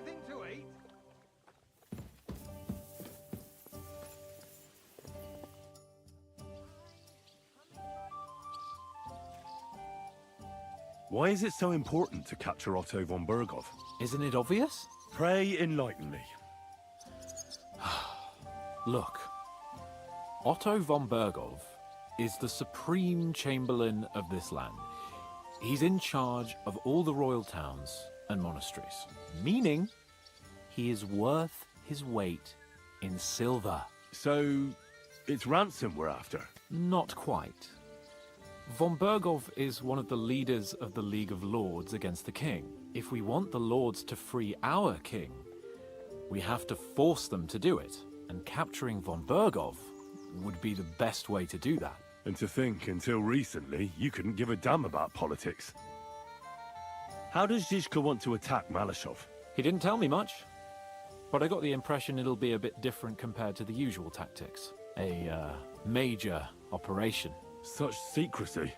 anything to eat? Why is it so important to capture Otto von Berghoff? Isn't it obvious? Pray enlighten me. Look, Otto von Berghoff is the supreme chamberlain of this land. He's in charge of all the royal towns and monasteries, meaning he is worth his weight in silver. So, it's ransom we're after? Not quite. Von Berghoff is one of the leaders of the League of Lords against the king. If we want the lords to free our king, we have to force them to do it. And capturing von Berghoff would be the best way to do that. And to think, until recently, you couldn't give a damn about politics. How does Zizka want to attack Malashov? He didn't tell me much, but I got the impression it'll be a bit different compared to the usual tactics. A major operation. Such secrecy.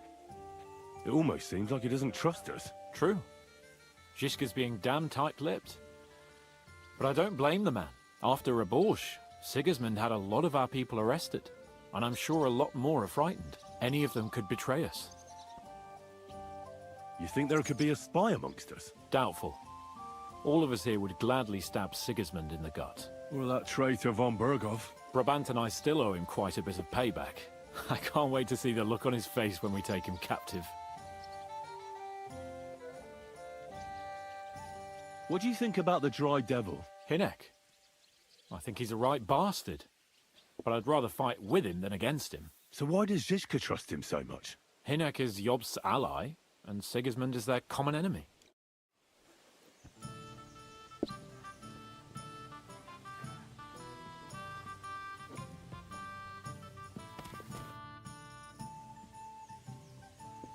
It almost seems like he doesn't trust us. True. Zizka's being damn tight-lipped. But I don't blame the man. After Raborsh, Sigismund had a lot of our people arrested, and I'm sure a lot more are frightened. Any of them could betray us. You think there could be a spy amongst us? Doubtful. All of us here would gladly stab Sigismund in the gut. Or that traitor von Berghoff? Brabant and I still owe him quite a bit of payback. I can't wait to see the look on his face when we take him captive. What do you think about the Dry Devil? Hinek. I think he's a right bastard. But I'd rather fight with him than against him. So why does Zizka trust him so much? Hinek is Jobst's ally, and Sigismund is their common enemy.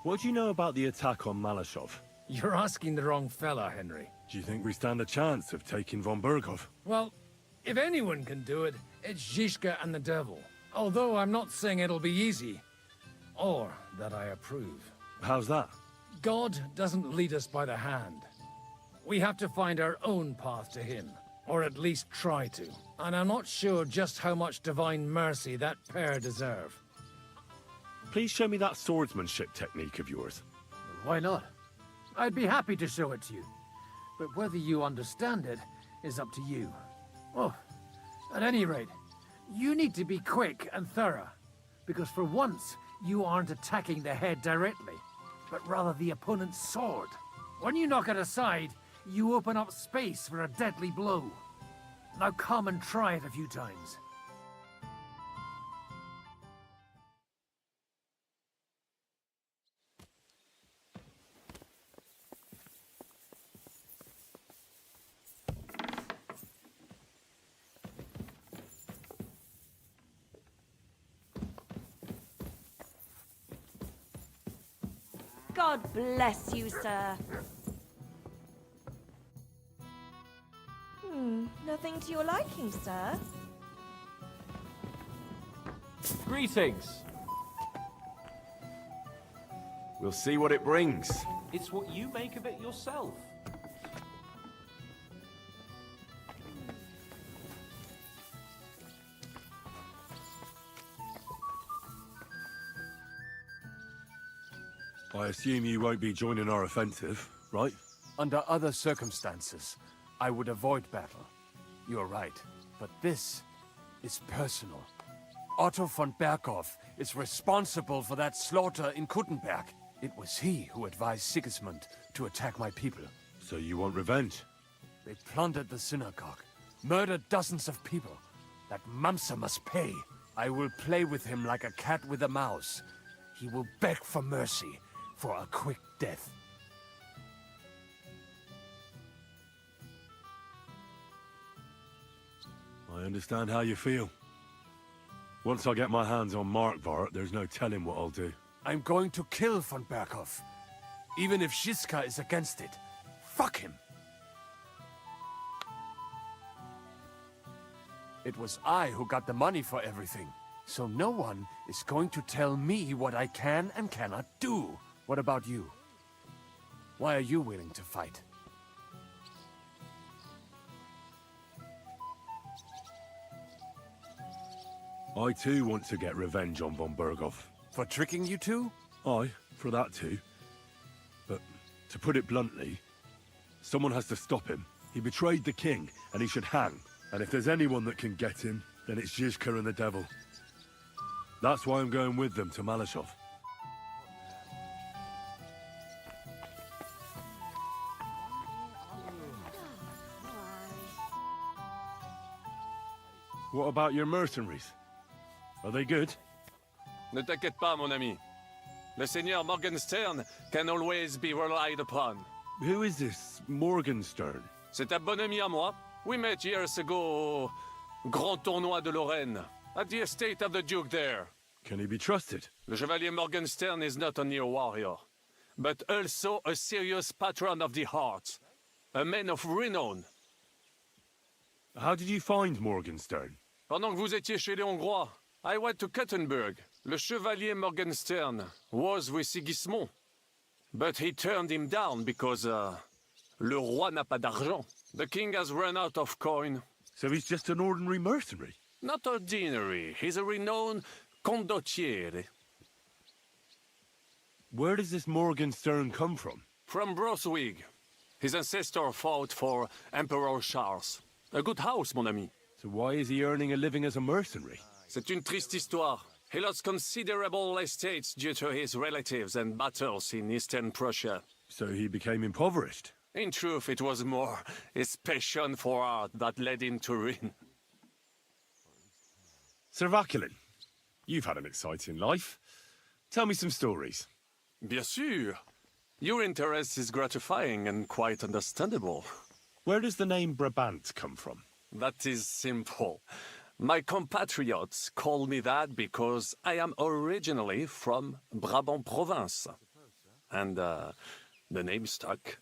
What do you know about the attack on Malashov? You're asking the wrong fella, Henry. Do you think we stand a chance of taking von Berghoff? Well, if anyone can do it, it's Zizka and the devil. Although I'm not saying it'll be easy. Or that I approve. How's that? God doesn't lead us by the hand. We have to find our own path to him. Or at least try to. And I'm not sure just how much divine mercy that pair deserve. Please show me that swordsmanship technique of yours. Why not? I'd be happy to show it to you. But whether you understand it is up to you. Oh, at any rate, you need to be quick and thorough. Because for once, you aren't attacking the head directly, but rather the opponent's sword. When you knock it aside, you open up space for a deadly blow. Now come and try it a few times. God bless you, sir. Nothing to your liking, sir. Greetings! We'll see what it brings. It's what you make of it yourself. I assume you won't be joining our offensive, right? Under other circumstances, I would avoid battle. You're right, but this is personal. Otto von Berghoff is responsible for that slaughter in Kuttenberg. It was he who advised Sigismund to attack my people. So you want revenge? They plundered the synagogue, murdered dozens of people. That Mamsa must pay. I will play with him like a cat with a mouse. He will beg for mercy, for a quick death. I understand how you feel. Once I get my hands on Markvart, there's no telling what I'll do. I'm going to kill von Berghoff. Even if Zizka is against it. Fuck him! It was I who got the money for everything. So no one is going to tell me what I can and cannot do. What about you? Why are you willing to fight? I too want to get revenge on von Berghoff. For tricking you two? Aye, for that too. But, to put it bluntly, someone has to stop him. He betrayed the king, and he should hang. And if there's anyone that can get him, then it's Zizka and the devil. That's why I'm going with them to Malashov. What about your mercenaries? Are they good? Ne t'inquiète pas, mon ami. Le Seigneur Morgenstern can always be relied upon. Who is this Morgenstern? C'est un bon ami à moi. We met years ago au Grand Tournoi de Lorraine, at the estate of the Duke there. Can he be trusted? Le Chevalier Morgenstern is not only a warrior, but also a serious patron of the heart. A man of renown. How did you find Morgenstern? Pendant que vous étiez chez les Hongrois, I went to Kettenberg. Le Chevalier Morgenstern was with Sigismund. But he turned him down because, le roi n'a pas d'argent. The king has run out of coin. So he's just an ordinary mercenary? Not ordinary. He's a renowned condottiere. Where does this Morgenstern come from? From Broswig. His ancestor fought for Emperor Charles. A good house, mon ami. So why is he earning a living as a mercenary? C'est une triste histoire. He lost considerable estates due to his relatives and battles in eastern Prussia. So he became impoverished? In truth, it was more his passion for art that led him to ruin. Sir Vaculin, you've had an exciting life. Tell me some stories. Bien sûr. Your interest is gratifying and quite understandable. Where does the name Brabant come from? That is simple. My compatriots call me that because I am originally from Brabant province. And, the name stuck.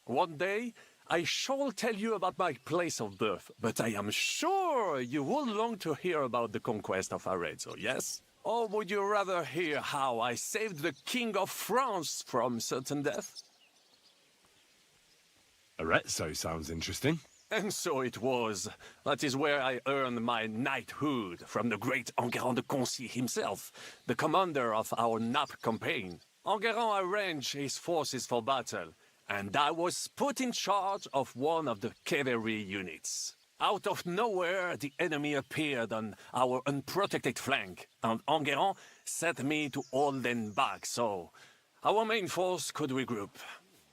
One day, I shall tell you about my place of birth, but I am sure you will long to hear about the conquest of Arezzo, yes? Or would you rather hear how I saved the King of France from certain death? Arezzo sounds interesting. And so it was. That is where I earned my knighthood from the great Enguerrand de Concy himself, the commander of our Naples campaign. Enguerrand arranged his forces for battle, and I was put in charge of one of the cavalry units. Out of nowhere, the enemy appeared on our unprotected flank, and Enguerrand set me to hold them back so our main force could regroup.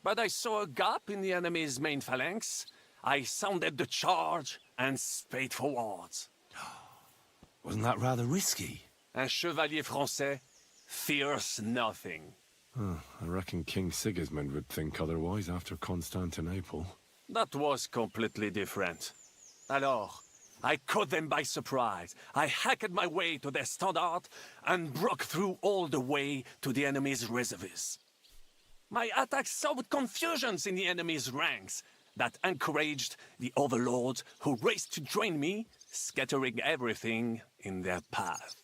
But I saw a gap in the enemy's main phalanx. I sounded the charge and sped forwards. Wasn't that rather risky? Un chevalier français fears nothing. I reckon King Sigismund would think otherwise after Constantinople. That was completely different. Alors, I caught them by surprise. I hacked my way to their standard and broke through all the way to the enemy's reservoirs. My attack sowed confusions in the enemy's ranks that encouraged the overlords who raced to join me, scattering everything in their path.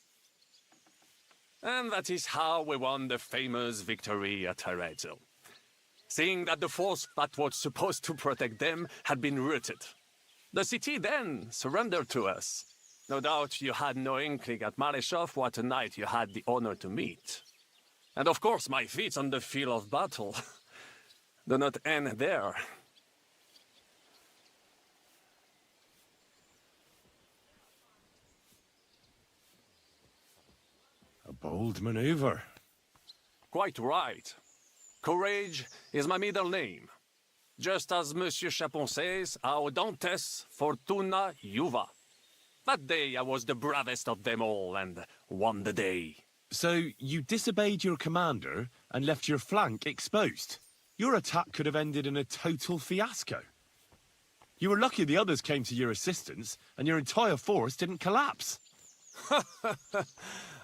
And that is how we won the famous victory at Arezzo. Seeing that the force that was supposed to protect them had been routed. The city then surrendered to us. No doubt you had no inkling at Malashov what a knight you had the honor to meet. And of course my feats on the field of battle do not end there. A bold maneuver. Quite right. Courage is my middle name. Just as Monsieur Chapon says, Audantes Fortuna Juva. That day I was the bravest of them all and won the day. So you disobeyed your commander and left your flank exposed. Your attack could have ended in a total fiasco. You were lucky the others came to your assistance and your entire force didn't collapse.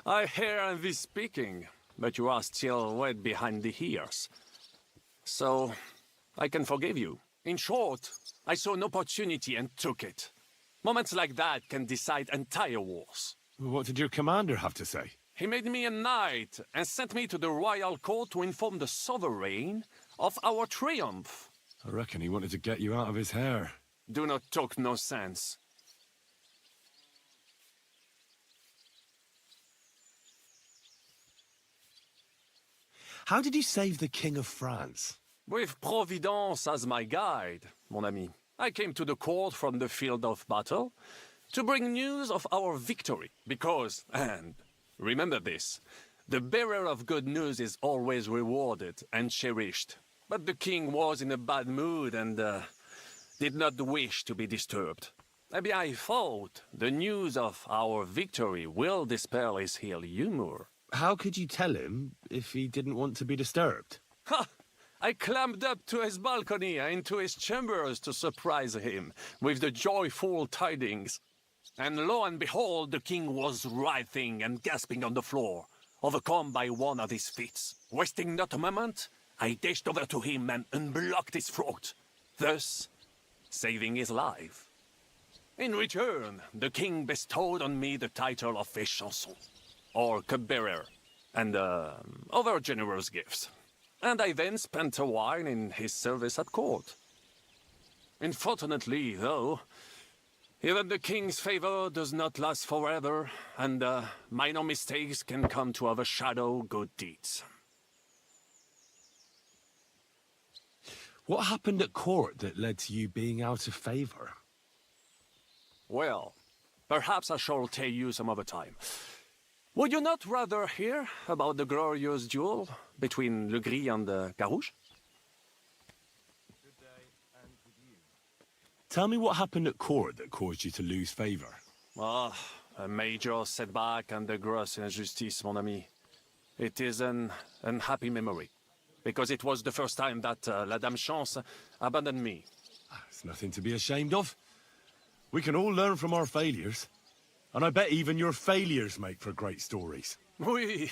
I hear thee speaking, but you are still wet behind the ears. So, I can forgive you. In short, I saw an opportunity and took it. Moments like that can decide entire wars. What did your commander have to say? He made me a knight and sent me to the royal court to inform the sovereign of our triumph. I reckon he wanted to get you out of his hair. Do not talk nonsense. How did you save the King of France? With Providence as my guide, mon ami, I came to the court from the field of battle to bring news of our victory. Because, and remember this, the bearer of good news is always rewarded and cherished. But the king was in a bad mood and did not wish to be disturbed. Maybe I thought the news of our victory will dispel his ill humor. How could you tell him if he didn't want to be disturbed? Ha! I climbed up to his balcony and into his chambers to surprise him with the joyful tidings. And lo and behold, the king was writhing and gasping on the floor, overcome by one of his fits. Wasting not a moment, I dashed over to him and unblocked his throat, thus saving his life. In return, the king bestowed on me the title of Échanson, or cupbearer, and other generous gifts. And I then spent a while in his service at court. Unfortunately, though, even the king's favor does not last forever, and minor mistakes can come to overshadow good deeds. What happened at court that led to you being out of favor? Well, perhaps I shall tell you some other time. Would you not rather hear about the glorious duel between Le Gris and Carouche? Tell me what happened at court that caused you to lose favor. Ah, a major setback and a gross injustice, mon ami. It is an unhappy memory, because it was the first time that La Dame Chance abandoned me. It's nothing to be ashamed of. We can all learn from our failures. And I bet even your failures make for great stories. Oui,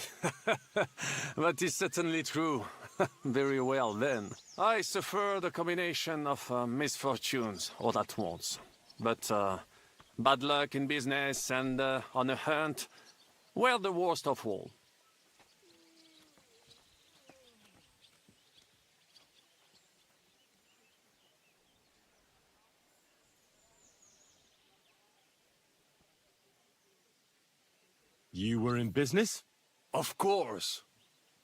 that is certainly true. Very well then. I suffered a combination of misfortunes all at once. But bad luck in business and on a hunt were the worst of all. You were in business? Of course.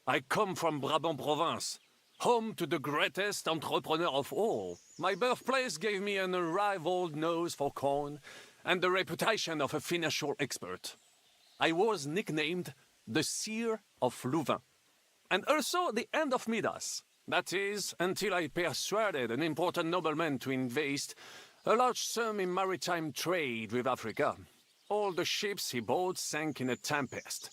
I come from Brabant province, home to the greatest entrepreneur of all. My birthplace gave me an unrivaled nose for coin and the reputation of a financial expert. I was nicknamed the Seer of Louvain, and also the End of Midas. That is, until I persuaded an important nobleman to invest a large sum in maritime trade with Africa. All the ships he bought sank in a tempest.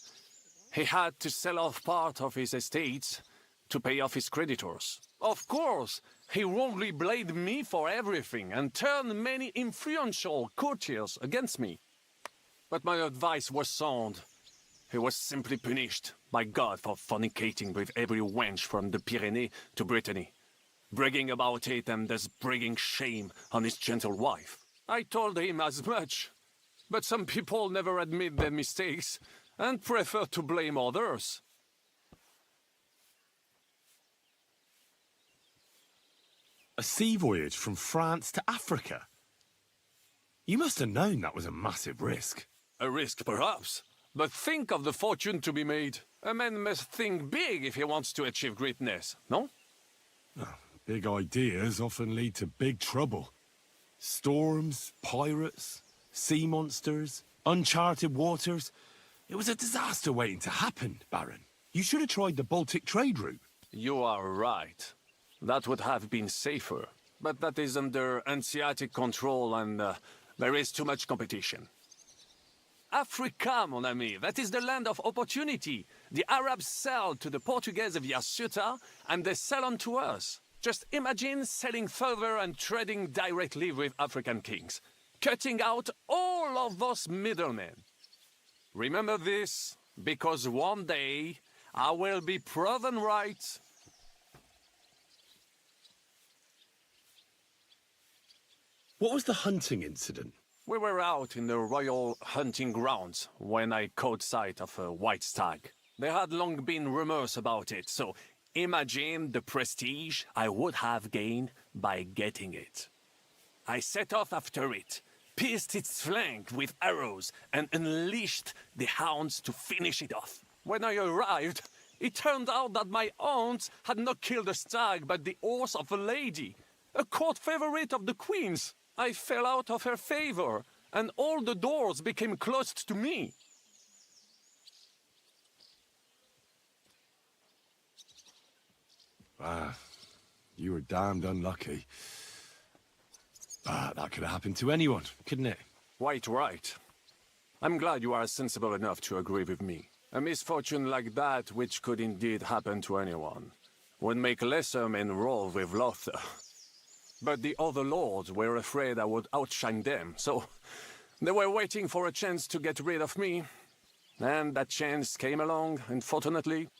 He had to sell off part of his estates to pay off his creditors. Of course, he wrongly blamed me for everything and turned many influential courtiers against me. But my advice was sound. He was simply punished by God for fornicating with every wench from the Pyrenees to Brittany, bragging about it and thus bringing shame on his gentle wife. I told him as much. But some people never admit their mistakes and prefer to blame others. A sea voyage from France to Africa? You must have known that was a massive risk. A risk, perhaps. But think of the fortune to be made. A man must think big if he wants to achieve greatness, no? Big ideas often lead to big trouble. Storms, pirates, sea monsters, uncharted waters. It was a disaster waiting to happen, Baron. You should have tried the Baltic trade route. You are right. That would have been safer. But that is under Hanseatic control and there is too much competition. Africa, mon ami, that is the land of opportunity. The Arabs sell to the Portuguese via Ceuta and they sell on to us. Just imagine selling further and trading directly with African kings, cutting out all of those middlemen. Remember this, because one day I will be proven right. What was the hunting incident? We were out in the royal hunting grounds when I caught sight of a white stag. There had long been rumors about it, so imagine the prestige I would have gained by getting it. I set off after it, pierced its flank with arrows, and unleashed the hounds to finish it off. When I arrived, It turned out that my aunt had not killed a stag, but the horse of a lady, a court favorite of the queen's. I fell out of her favor, and all the doors became closed to me. Ah, you were damned unlucky. That could have happened to anyone, couldn't it? Quite right. I'm glad you are sensible enough to agree with me. A misfortune like that, which could indeed happen to anyone, would make lesser men roll with laughter. But the other lords were afraid I would outshine them, so they were waiting for a chance to get rid of me. And that chance came along, unfortunately.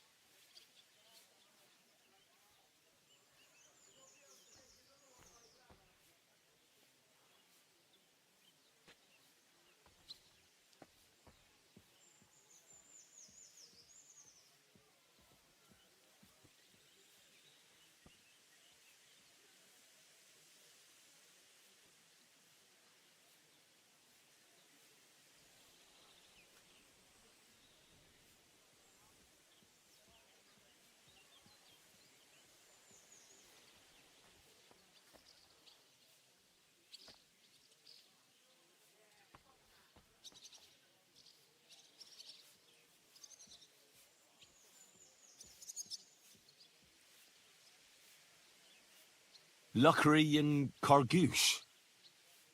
Luckery and Cargouche.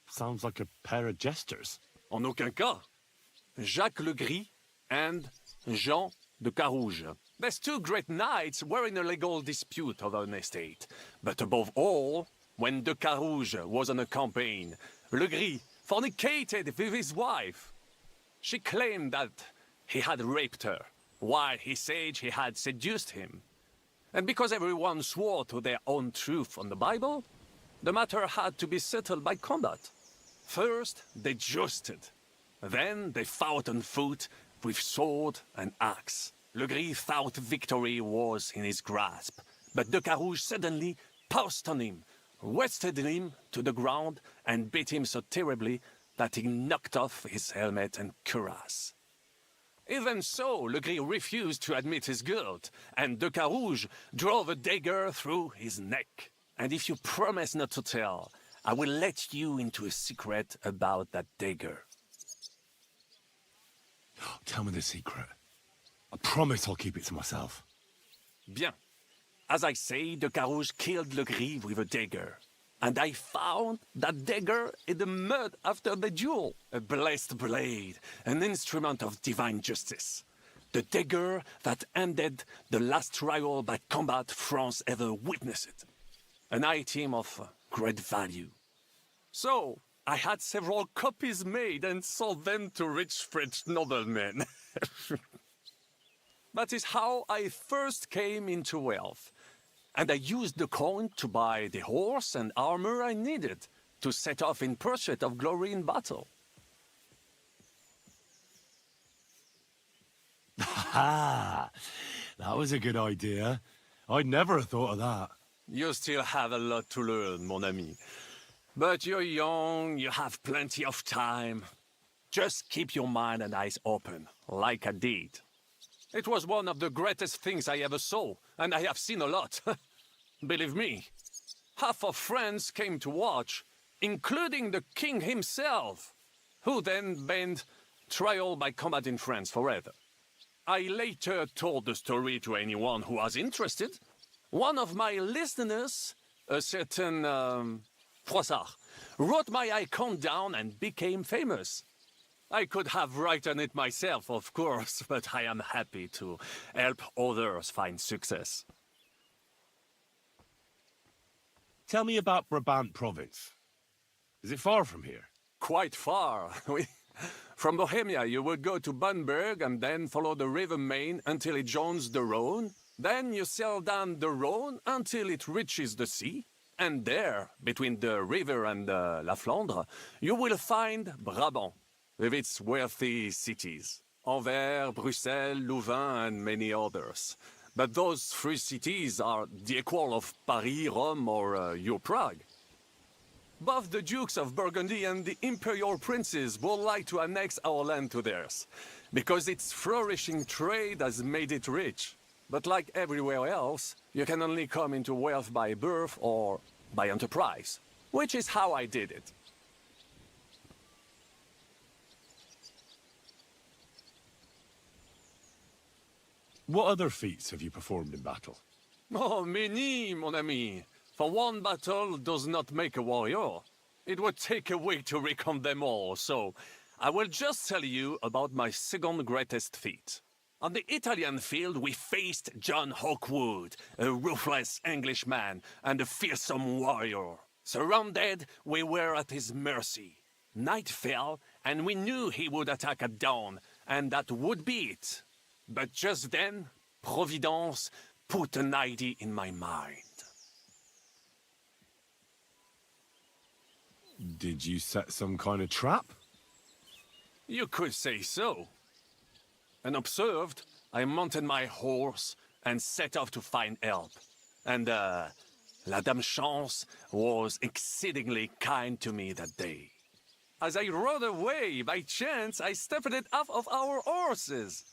Sounds like a pair of jesters. En aucun cas. Jacques le Gris and Jean de Carouge. These two great knights were in a legal dispute over an estate. But above all, when de Carouge was on a campaign, Le Gris fornicated with his wife. She claimed that he had raped her, while he said he had seduced him. And because everyone swore to their own truth on the Bible, the matter had to be settled by combat. First, they jousted. Then they fought on foot with sword and axe. Le Gris thought victory was in his grasp, but de Carouge suddenly pounced on him, wrested him to the ground, and beat him so terribly that he knocked off his helmet and cuirass. Even so, Le Gris refused to admit his guilt, and de Carouge drove a dagger through his neck. And if you promise not to tell, I will let you into a secret about that dagger. Tell me the secret. I promise I'll keep it to myself. Bien. As I say, de Carouge killed Le Gris with a dagger. And I found that dagger in the mud after the duel. A blessed blade, an instrument of divine justice. The dagger that ended the last trial by combat France ever witnessed. An item of great value. So, I had several copies made and sold them to rich French noblemen. That is how I first came into wealth. And I used the coin to buy the horse and armor I needed to set off in pursuit of glory in battle. Ha! That was a good idea. I'd never have thought of that. You still have a lot to learn, mon ami. But you're young, you have plenty of time. Just keep your mind and eyes open, like I did. It was one of the greatest things I ever saw, and I have seen a lot. Believe me, half of France came to watch, including the king himself, who then banned trial by combat in France forever. I later told the story to anyone who was interested. One of my listeners, a certain Froissart, wrote my icon down and became famous. I could have written it myself, of course, but I am happy to help others find success. Tell me about Brabant province. Is it far from here? Quite far. From Bohemia, you would go to Bamberg and then follow the river Main until it joins the Rhone. Then you sail down the Rhone until it reaches the sea. And there, between the river and La Flandre, you will find Brabant, with its wealthy cities. Anvers, Bruxelles, Louvain, and many others. But those three cities are the equal of Paris, Rome, or your Prague. Both the Dukes of Burgundy and the Imperial Princes would like to annex our land to theirs, because its flourishing trade has made it rich. But like everywhere else, you can only come into wealth by birth or by enterprise, which is how I did it. What other feats have you performed in battle? Oh, many, mon ami. For one battle does not make a warrior. It would take a week to recount them all, so I will just tell you about my second greatest feat. On the Italian field, we faced John Hawkwood, a ruthless Englishman and a fearsome warrior. Surrounded, we were at his mercy. Night fell, and we knew he would attack at dawn, and that would be it. But just then, Providence put an idea in my mind. Did you set some kind of trap? You could say so. Unobserved, I mounted my horse and set off to find help. And, La Dame Chance was exceedingly kind to me that day. As I rode away, by chance, I stepped it off of our horses.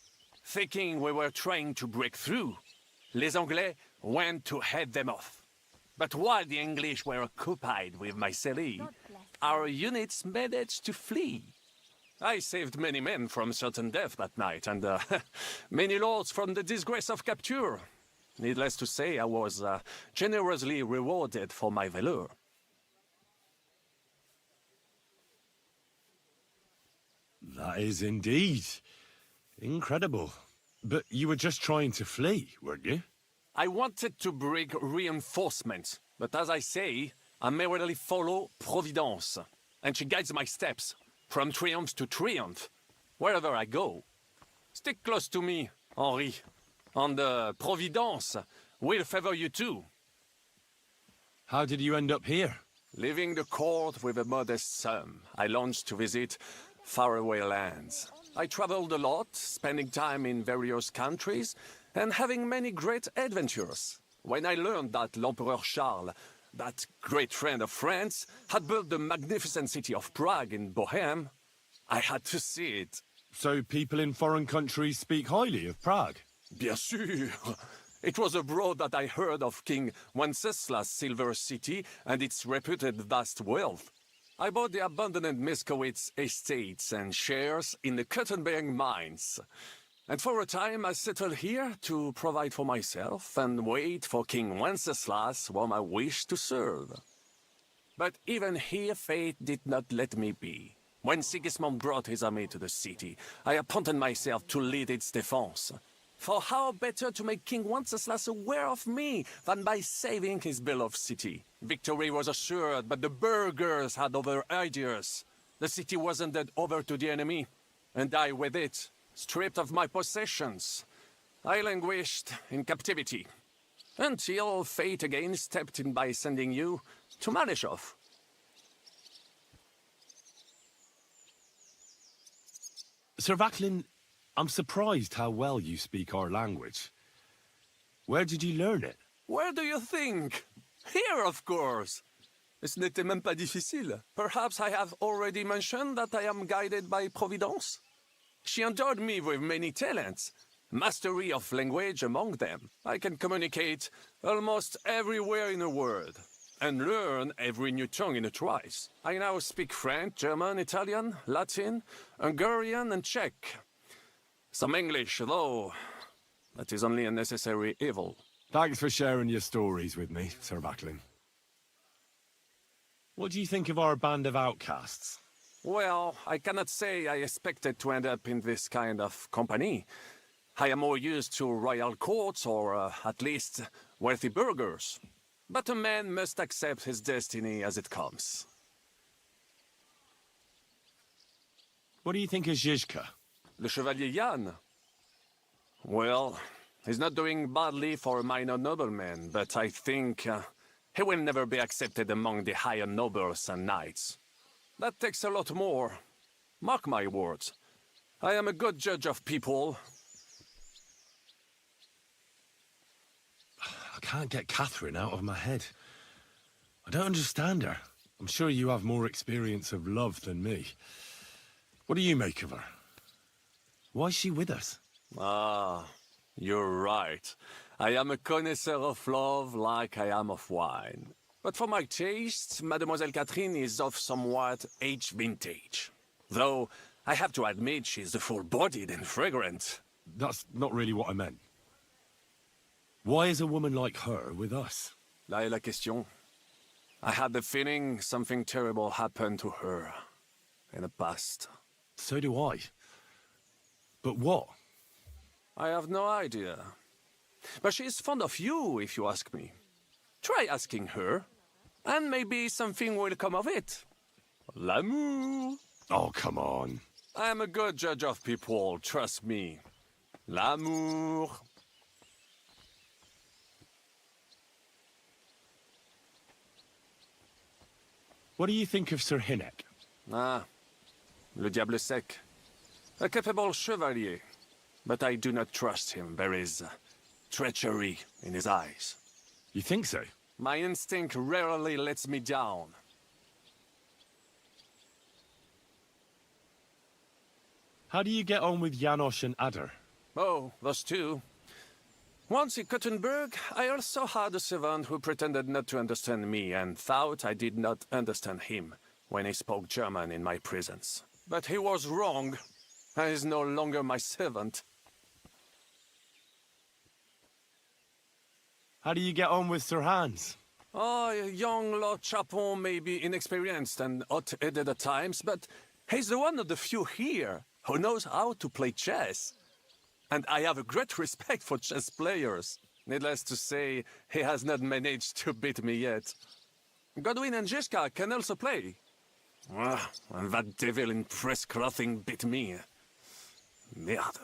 Thinking we were trying to break through, Les Anglais went to head them off. But while the English were occupied with my Marseille, our units managed to flee. I saved many men from certain death that night, and many lords from the disgrace of capture. Needless to say, I was generously rewarded for my valor. That is indeed incredible. But you were just trying to flee, weren't you? I wanted to bring reinforcements, but as I say, I merely follow Providence, and she guides my steps, from triumph to triumph, wherever I go. Stick close to me, Henri, and Providence will favor you too. How did you end up here? Leaving the court with a modest sum, I launched to visit faraway lands. I traveled a lot, spending time in various countries, and having many great adventures. When I learned that l'Empereur Charles, that great friend of France, had built the magnificent city of Prague in Bohème, I had to see it. So people in foreign countries speak highly of Prague? Bien sûr! It was abroad that I heard of King Wenceslas' silver city and its reputed vast wealth. I bought the abandoned Miskowitz estates and shares in the Kuttenberg mines. And for a time I settled here to provide for myself and wait for King Wenceslas, whom I wished to serve. But even here fate did not let me be. When Sigismund brought his army to the city, I appointed myself to lead its defense. For how better to make King Wenceslas aware of me than by saving his beloved city? Victory was assured, but the burghers had other ideas. The city was handed over to the enemy, and I with it, stripped of my possessions. I languished in captivity, until fate again stepped in by sending you to Maleshov. Sir Vaclin, I'm surprised how well you speak our language. Where did you learn it? Where do you think? Here, of course. Ce n'était même pas difficile. Perhaps I have already mentioned that I am guided by Providence. She endowed me with many talents, mastery of language among them. I can communicate almost everywhere in the world, and learn every new tongue in a trice. I now speak French, German, Italian, Latin, Hungarian, and Czech. Some English, though that is only a necessary evil. Thanks for sharing your stories with me, Sir Vaclin. What do you think of our band of outcasts? Well, I cannot say I expected to end up in this kind of company. I am more used to royal courts or, at least, wealthy burghers. But a man must accept his destiny as it comes. What do you think of Zizka? Le Chevalier Jan? Well, he's not doing badly for a minor nobleman, but I think he will never be accepted among the higher nobles and knights. That takes a lot more. Mark my words. I am a good judge of people. I can't get Catherine out of my head. I don't understand her. I'm sure you have more experience of love than me. What do you make of her? Why is she with us? Ah, You're right. I am a connoisseur of love like I am of wine. But for my taste, Mademoiselle Catherine is of somewhat aged vintage. Though, I have to admit she's full-bodied and fragrant. That's not really what I meant. Why is a woman like her with us? Là est la question. I had the feeling something terrible happened to her in the past. So do I. But what? I have no idea. But she is fond of you, if you ask me. Try asking her, and maybe something will come of it. L'amour. Oh, come on. I am a good judge of people, trust me. L'amour. What do you think of Sir Hynek? Ah, le diable sec. A capable chevalier. But I do not trust him. There is treachery in his eyes. You think so? My instinct rarely lets me down. How do you get on with Janosch and Adder? Oh, those two. Once in Kuttenberg, I also had a servant who pretended not to understand me and thought I did not understand him when he spoke German in my presence. But he was wrong. He is no longer my servant. How do you get on with Sir Hans? Oh, young Lord Chapon may be inexperienced and hot-headed at times, but he's the one of the few here who knows how to play chess. And I have a great respect for chess players. Needless to say, he has not managed to beat me yet. Godwin and Jeska can also play. Ah, and that devil in press clothing beat me. Merde.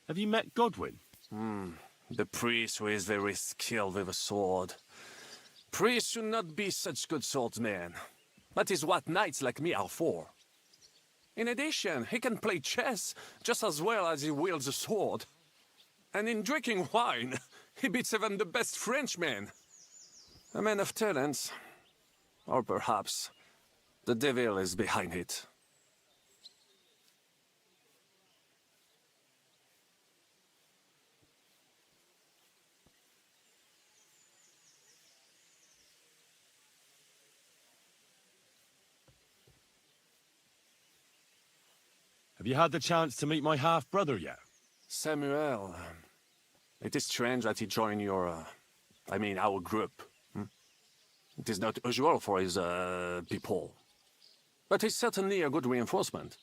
Have you met Godwin? The priest who is very skilled with a sword. Priests should not be such good swordsmen. That is what knights like me are for. In addition, he can play chess just as well as he wields a sword. And in drinking wine, he beats even the best Frenchmen. A man of talents. Or perhaps the devil is behind it. Have you had the chance to meet my half-brother yet? Samuel, it is strange that he joined your, our group. It is not usual for his, people. But he's certainly a good reinforcement.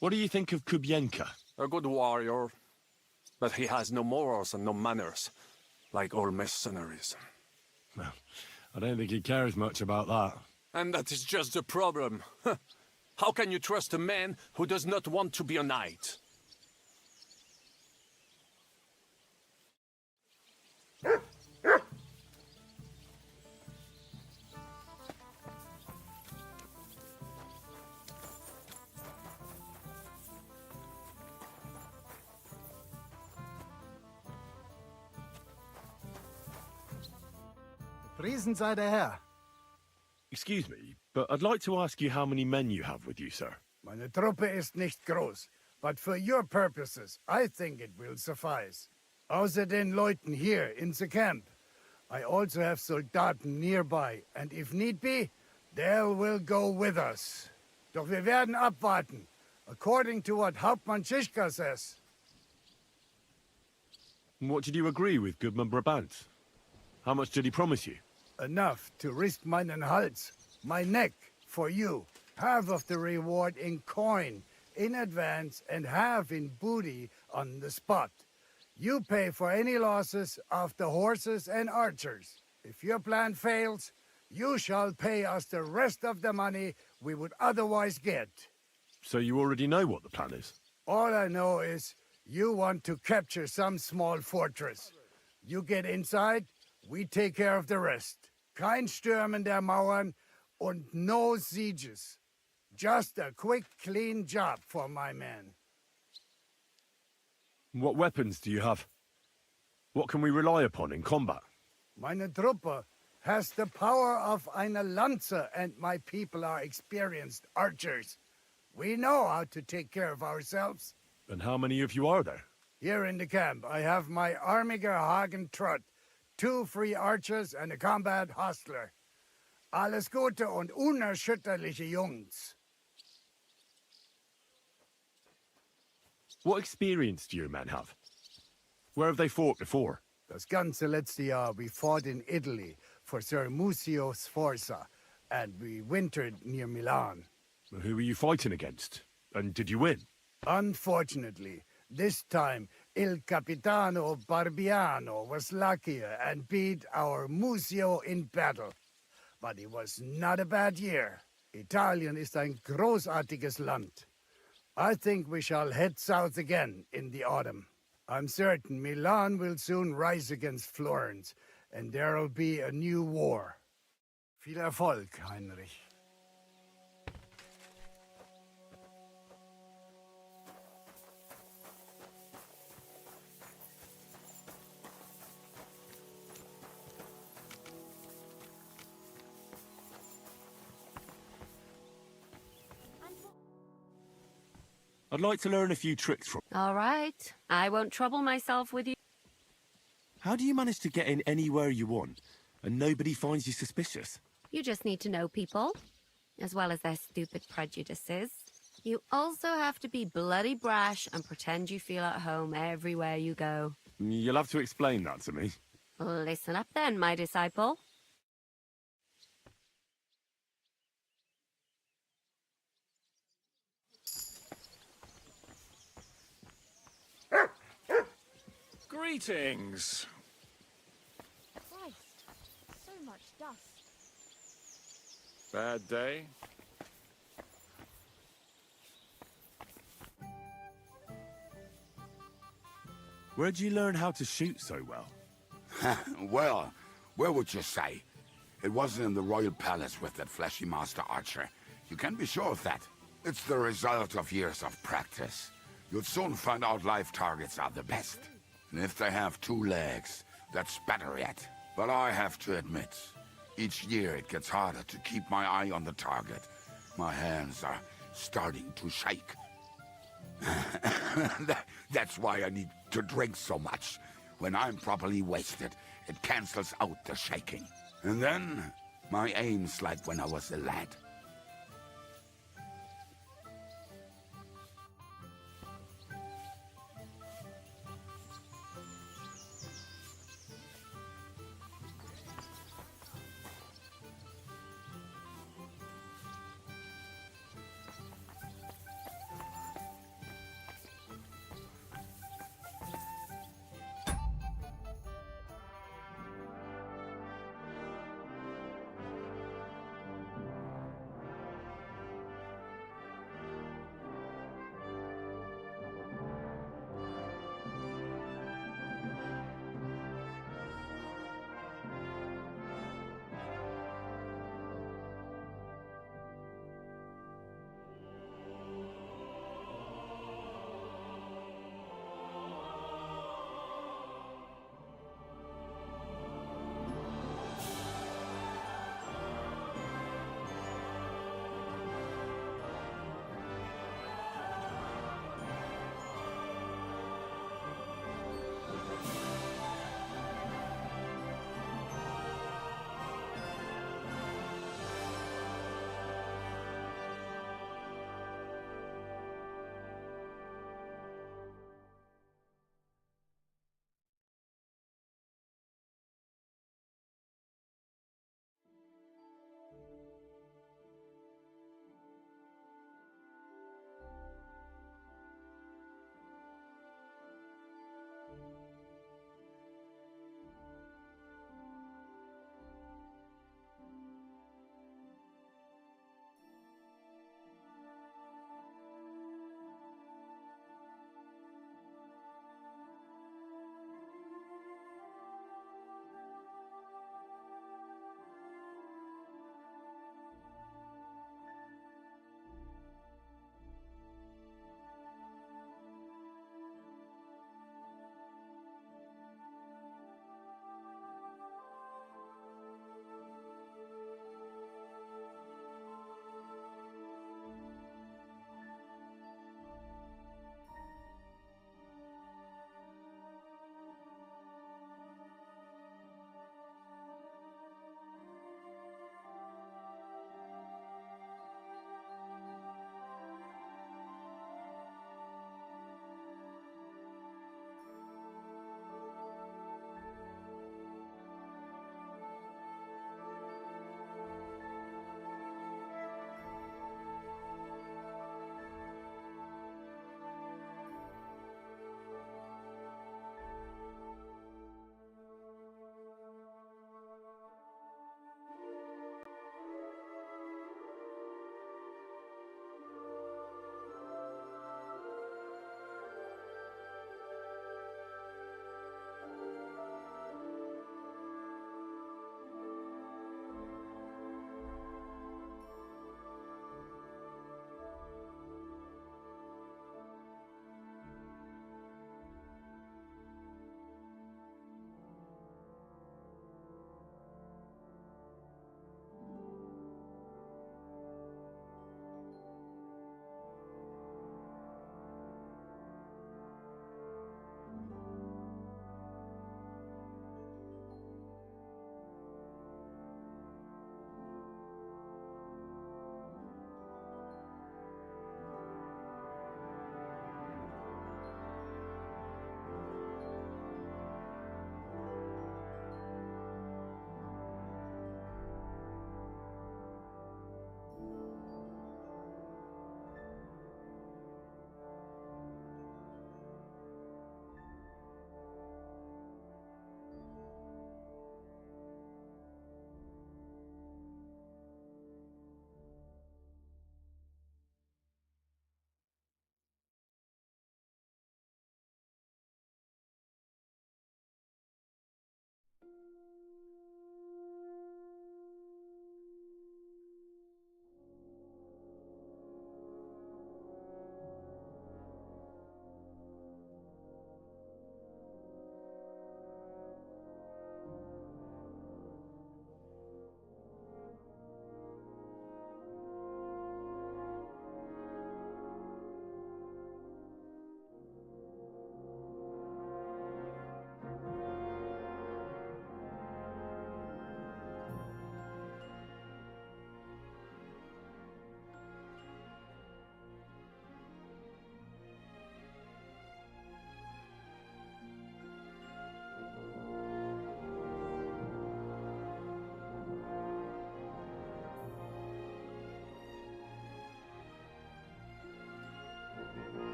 What do you think of Kubienka? A good warrior. But he has no morals and no manners, like all mercenaries. Well, I don't think he cares much about that. And that is just the problem. How can you trust a man who does not want to be a knight? Priesen sei der Herr. Excuse me, but I'd like to ask you how many men you have with you, sir. Meine Truppe ist nicht groß, but for your purposes, I think it will suffice. Außer den Leuten here in the camp, I also have Soldaten nearby, and if need be, they will go with us. Doch wir werden abwarten, according to what Hauptmann Schischka says. What did you agree with Goodman Brabant? How much did he promise you? Enough to risk meinen Hals, my neck, for you. Half of the reward in coin, in advance, and half in booty on the spot. You pay for any losses of the horses and archers. If your plan fails, you shall pay us the rest of the money we would otherwise get. So you already know what the plan is? All I know is you want to capture some small fortress. You get inside, we take care of the rest. Kein Stürmen der Mauern und no sieges. Just a quick, clean job for my men. What weapons do you have? What can we rely upon in combat? Meine Truppe has the power of eine Lanze, and my people are experienced archers. We know how to take care of ourselves. And how many of you are there? Here in the camp, I have my Armiger Hagen Trott, 2 free archers and a combat hostler. Alles Gute und unerschütterliche Jungs. What experience do your men have? Where have they fought before? Das ganze letzte Jahr we fought in Italy for Sir Musio Sforza, and we wintered near Milan. Who were you fighting against? And did you win? Unfortunately, this time Il Capitano Barbiano was luckier and beat our Musio in battle. But it was not a bad year. Italien ist ein großartiges Land. I think we shall head south again in the autumn. I'm certain Milan will soon rise against Florence, and there'll be a new war. Viel Erfolg, Heinrich. I'd like to learn a few tricks from... All right. I won't trouble myself with you. How do you manage to get in anywhere you want, and nobody finds you suspicious? You just need to know people, as well as their stupid prejudices. You also have to be bloody brash and pretend you feel at home everywhere you go. You'll have to explain that to me. Listen up then, my disciple. Greetings. Christ, so much dust. Bad day? Where'd you learn how to shoot so well? Well, where would you say? It wasn't in the royal palace with that fleshy master archer. You can be sure of that. It's the result of years of practice. You'll soon find out live targets are the best. And if they have 2 legs, that's better yet. But I have to admit, each year it gets harder to keep my eye on the target. My hands are starting to shake. That's why I need to drink so much. When I'm properly wasted, it cancels out the shaking. And then, my aim's like when I was a lad.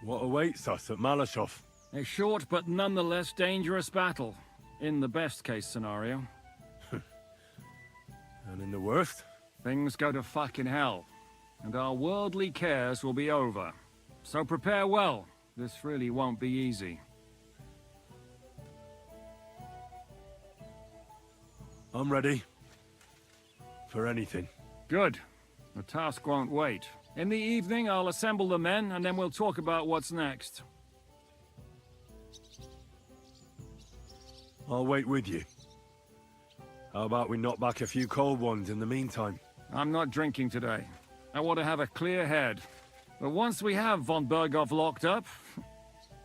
What awaits us at Malashov? A short but nonetheless dangerous battle, in the best case scenario. And in the worst? Things go to fucking hell, and our worldly cares will be over. So prepare well. This really won't be easy. I'm ready. For anything. Good. The task won't wait. In the evening, I'll assemble the men, and then we'll talk about what's next. I'll wait with you. How about we knock back a few cold ones in the meantime? I'm not drinking today. I want to have a clear head. But once we have von Berghoff locked up,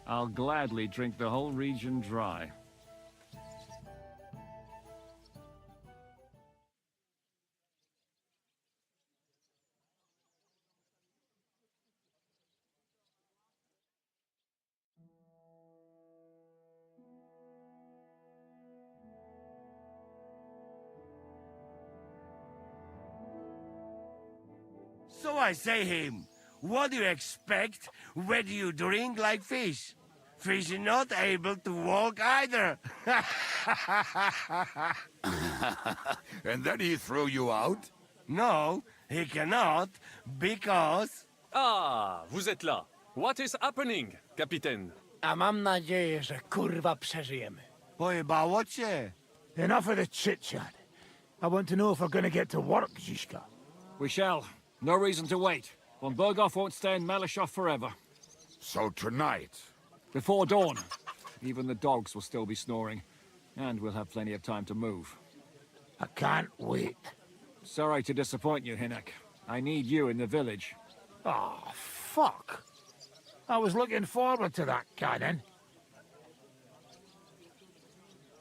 I'll gladly drink the whole region dry. So I say him, what do you expect when you drink like fish? Fish is not able to walk either. And then he threw you out? No, he cannot, because... Ah, vous êtes là. What is happening, Capitaine? A mam nadzieję, że kurwa przeżyjemy. Pojebało cię. Enough of the chit-chat. I want to know if we're gonna get to work, Zizka. We shall. No reason to wait. Von Berghoff won't stay in Malashov forever. So tonight? Before dawn. Even the dogs will still be snoring. And we'll have plenty of time to move. I can't wait. Sorry to disappoint you, Hinnock. I need you in the village. Oh, fuck. I was looking forward to that, Cannon.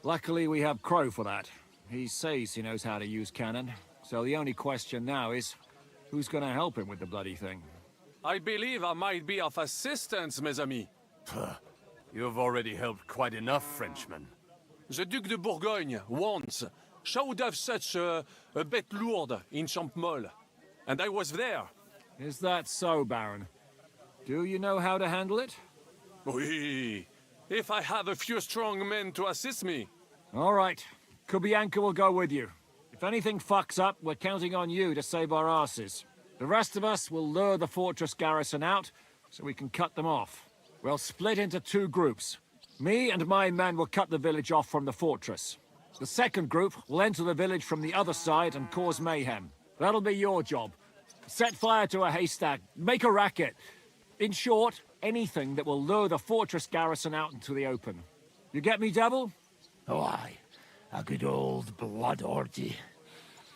Luckily, we have Crow for that. He says he knows how to use cannon. So the only question now is, who's gonna help him with the bloody thing? I believe I might be of assistance, mes amis. You've already helped quite enough, Frenchman. The Duc de Bourgogne, once, showed off such a bête lourde in Champmol. And I was there. Is that so, Baron? Do you know how to handle it? Oui. If I have a few strong men to assist me. All right. Kubianka will go with you. If anything fucks up, we're counting on you to save our asses. The rest of us will lure the fortress garrison out, so we can cut them off. We'll split into two groups. Me and my men will cut the village off from the fortress. The second group will enter the village from the other side and cause mayhem. That'll be your job. Set fire to a haystack, make a racket. In short, anything that will lure the fortress garrison out into the open. You get me, Devil? Oh, aye. A good old blood orgy.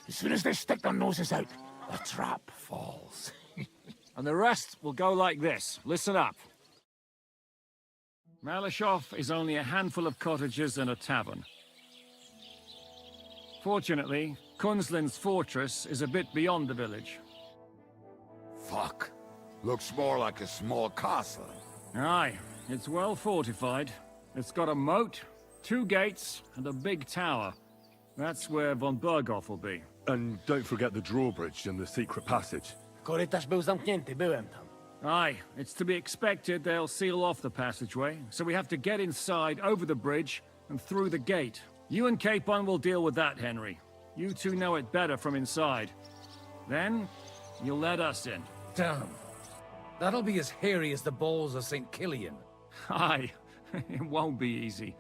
As soon as they stick their noses out, the trap falls. And the rest will go like this. Listen up. Malashov is only a handful of cottages and a tavern. Fortunately, Kunzlin's fortress is a bit beyond the village. Fuck. Looks more like a small castle. Aye, it's well fortified. It's got a moat, 2 gates, and a big tower. That's where von Berghoff will be. And don't forget the drawbridge and the secret passage. Korytarz był zamknięty, byłem tam. Aye, it's to be expected they'll seal off the passageway, so we have to get inside, over the bridge, and through the gate. You and Capon will deal with that, Henry. You two know it better from inside. Then, you'll let us in. Damn. That'll be as hairy as the balls of St. Killian. Aye, it won't be easy.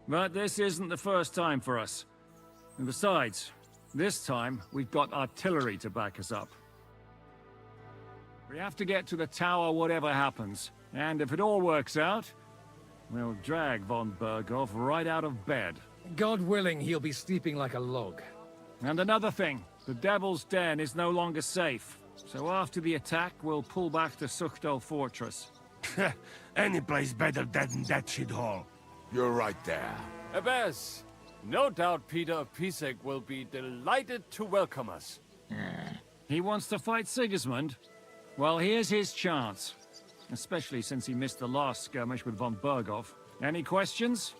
But this isn't the first time for us. And besides, this time we've got artillery to back us up. We have to get to the tower whatever happens. And if it all works out, we'll drag von Berghoff right out of bed. God willing, he'll be sleeping like a log. And another thing, the Devil's Den is no longer safe. So after the attack, we'll pull back to Suchdol Fortress. Any place better than that shithole. You're right there. Abbas, no doubt Peter of Pisek will be delighted to welcome us. He wants to fight Sigismund? Well, here's his chance. Especially since he missed the last skirmish with von Berghoff. Any questions?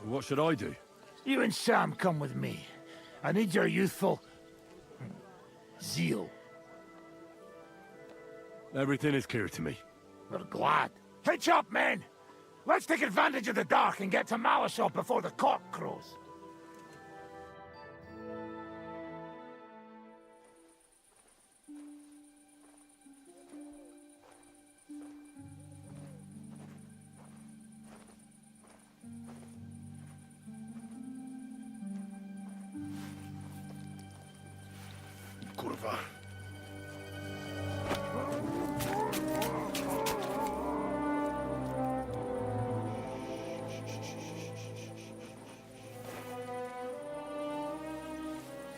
What should I do? You and Sam come with me. I need your youthful... zeal. Everything is clear to me. We're glad. Hitch up, men! Let's take advantage of the dark and get to Malishop before the cock crows. Kurwa.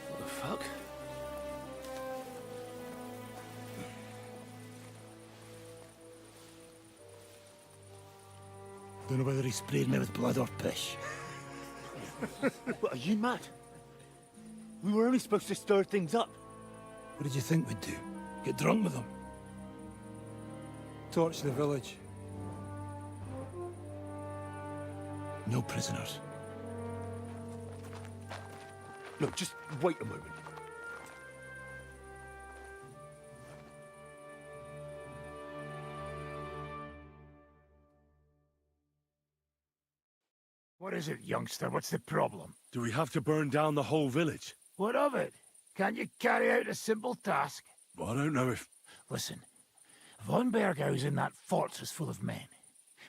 What the fuck? Don't know whether he sprayed me with blood or piss. What, are you mad? We were only supposed to stir things up. What did you think we'd do? Get drunk with them? Torch the village. No prisoners. Look, just wait a moment. What is it, youngster? What's the problem? Do we have to burn down the whole village? What of it? Can't you carry out a simple task? Well, I don't know if... Listen, Von Bergau's in that fortress full of men.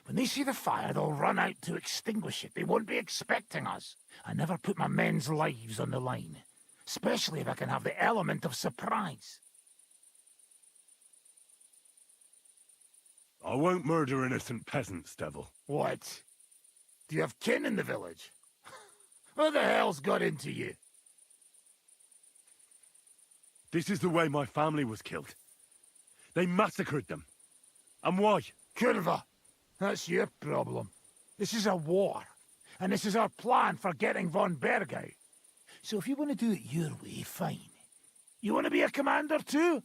When they see the fire, they'll run out to extinguish it. They won't be expecting us. I never put my men's lives on the line, especially if I can have the element of surprise. I won't murder innocent peasants, Devil. What? Do you have kin in the village? Who the hell's got into you? This is the way my family was killed. They massacred them. And why? Curva, that's your problem. This is a war, and this is our plan for getting Von Bergau. So if you want to do it your way, fine. You want to be a commander too?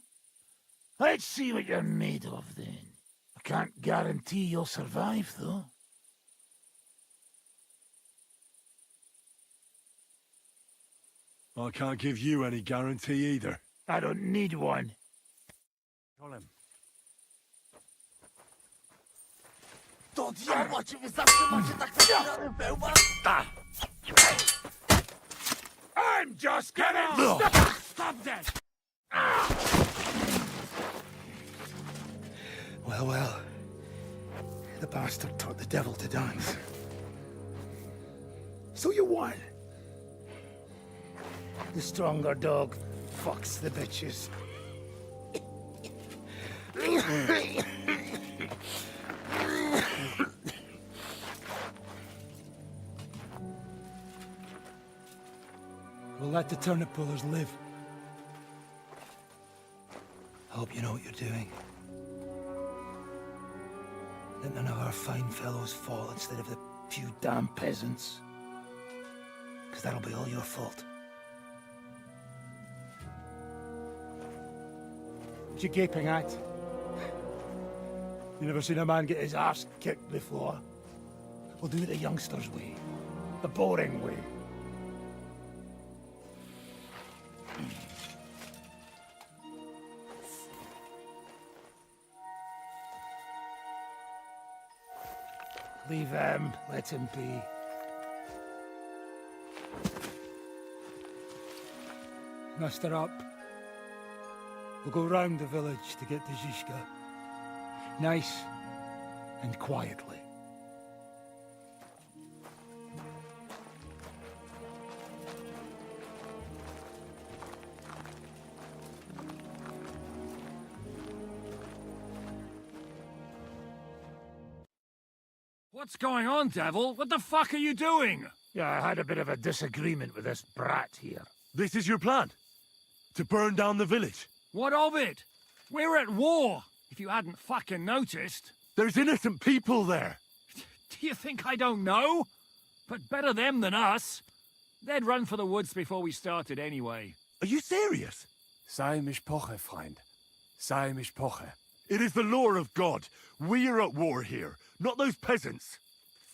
Let's see what you're made of then. I can't guarantee you'll survive, though. I can't give you any guarantee either. I don't need one. Kill him. I'm just getting Stop that! Well, well. The bastard taught the devil to dance. So you won. The stronger dog fucks the bitches. We'll let the turnip pullers live. I hope you know what you're doing. Let none of our fine fellows fall instead of the few damn peasants. Because that'll be all your fault. What you gaping at? You never seen a man get his arse kicked before? We'll do it the youngsters' way. The boring way. Leave him. Let him be. Muster up. We'll go round the village to get to Zizka. Nice and quietly. What's going on, Devil? What the fuck are you doing? Yeah, I had a bit of a disagreement with this brat here. This is your plan? To burn down the village? What of it? We're at war, if you hadn't fucking noticed. There's innocent people there. Do you think I don't know? But better them than us. They'd run for the woods before we started anyway. Are you serious? Sei Mishpoche, Freund. Sei Mishpoche. It is the law of God. We are at war here, not those peasants.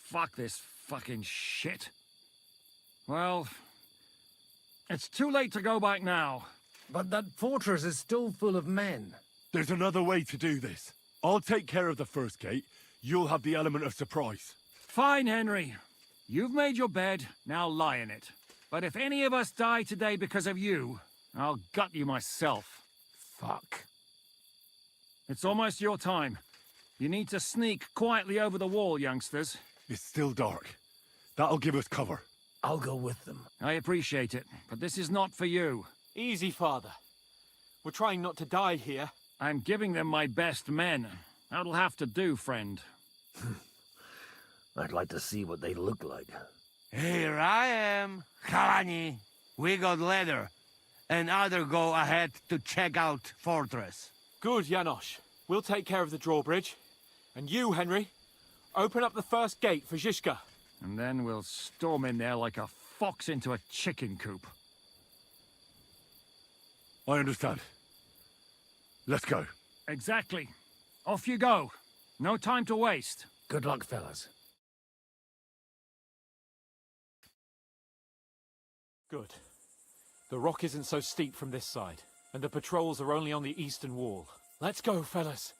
Fuck this fucking shit. Well, it's too late to go back now. But that fortress is still full of men. There's another way to do this. I'll take care of the first gate. You'll have the element of surprise. Fine, Henry. You've made your bed, now lie in it. But if any of us die today because of you, I'll gut you myself. Fuck. It's almost your time. You need to sneak quietly over the wall, youngsters. It's still dark. That'll give us cover. I'll go with them. I appreciate it, but this is not for you. Easy, Father. We're trying not to die here. I'm giving them my best men. That'll have to do, friend. I'd like to see what they look like. Here I am, Kalani. We got leather, and other go ahead to check out fortress. Good, Janosch. We'll take care of the drawbridge. And you, Henry, open up the first gate for Zizka. And then we'll storm in there like a fox into a chicken coop. I understand. Let's go. Exactly. Off you go. No time to waste. Good luck, fellas. Good. The rock isn't so steep from this side, and the patrols are only on the eastern wall. Let's go, fellas.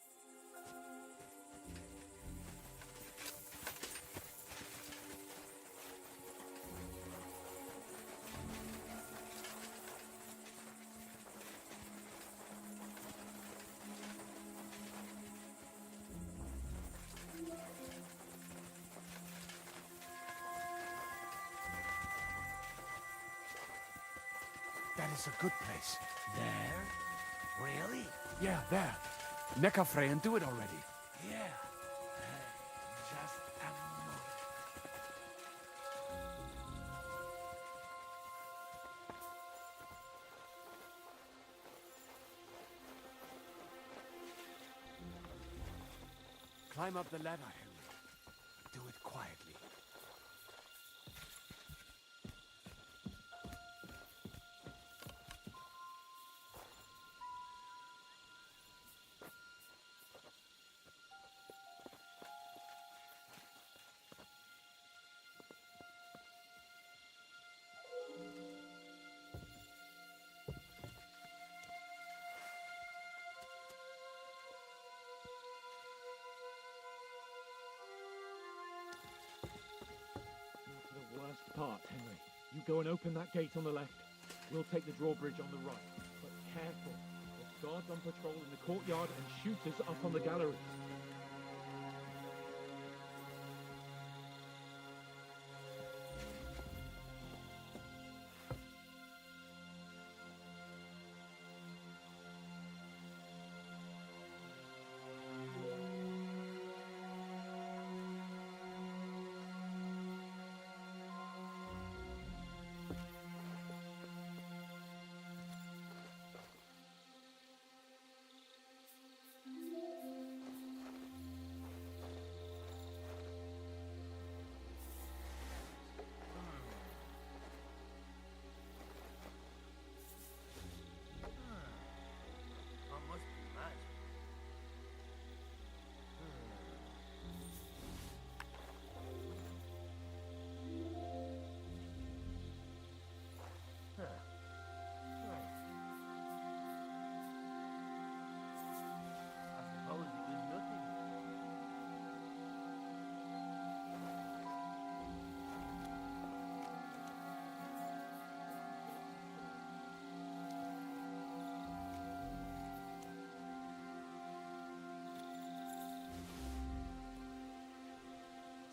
That is a good place. There? Really? Yeah, there. Neckarfreyen, do it already. Yeah. Just a moment. Climb up the ladder, Henry. Do it quietly. The worst part, Henry. You go and open that gate on the left. We'll take the drawbridge on the right. But careful. There's guards on patrol in the courtyard and shooters up on the galleries.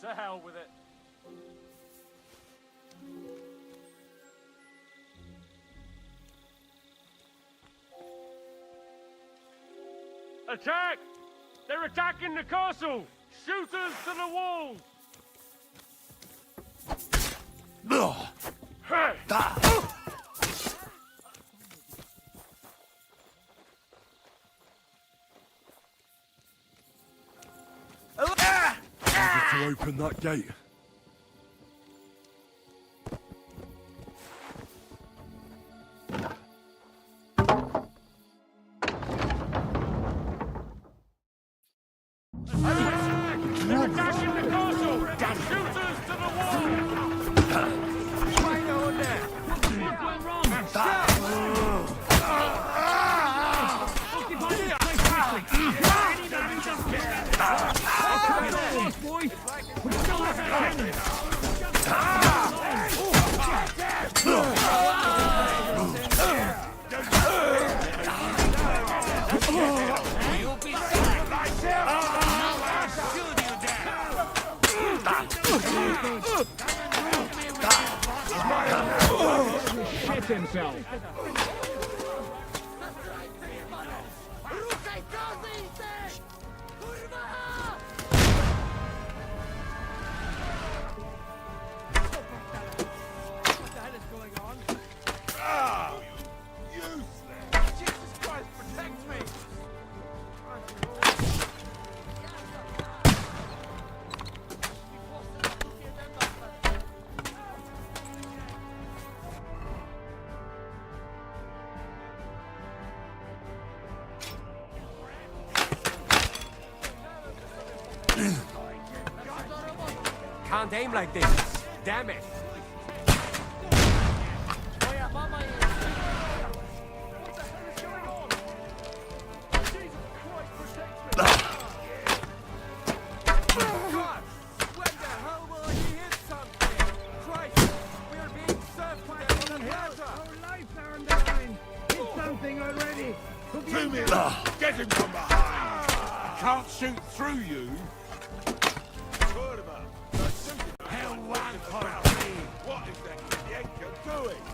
To hell with it. Attack! They're attacking the castle! Shooters to the walls! Hey! To open that gate. They're attacking the castle! Shooters to the walls! Right on there! What's wrong? shit himself. Can't aim like this. Damn it. Get him from behind! I can't shoot through you! Hell, one for me! What is that Yanker doing?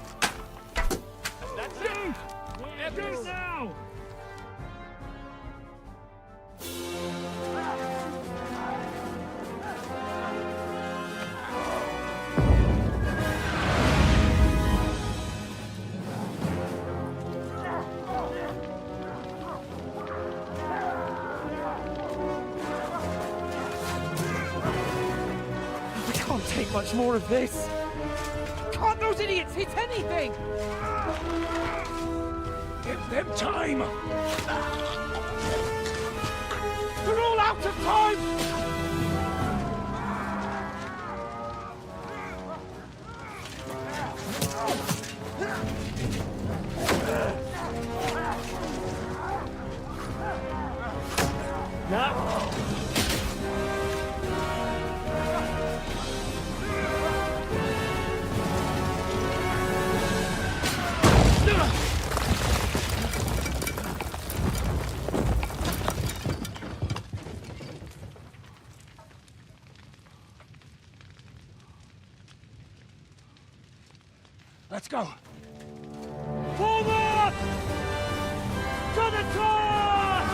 That's it! Shoot now! Can't take much more of this. Can't those idiots hit anything? Give them time! They're all out of time! Let's go! Forward! To the top!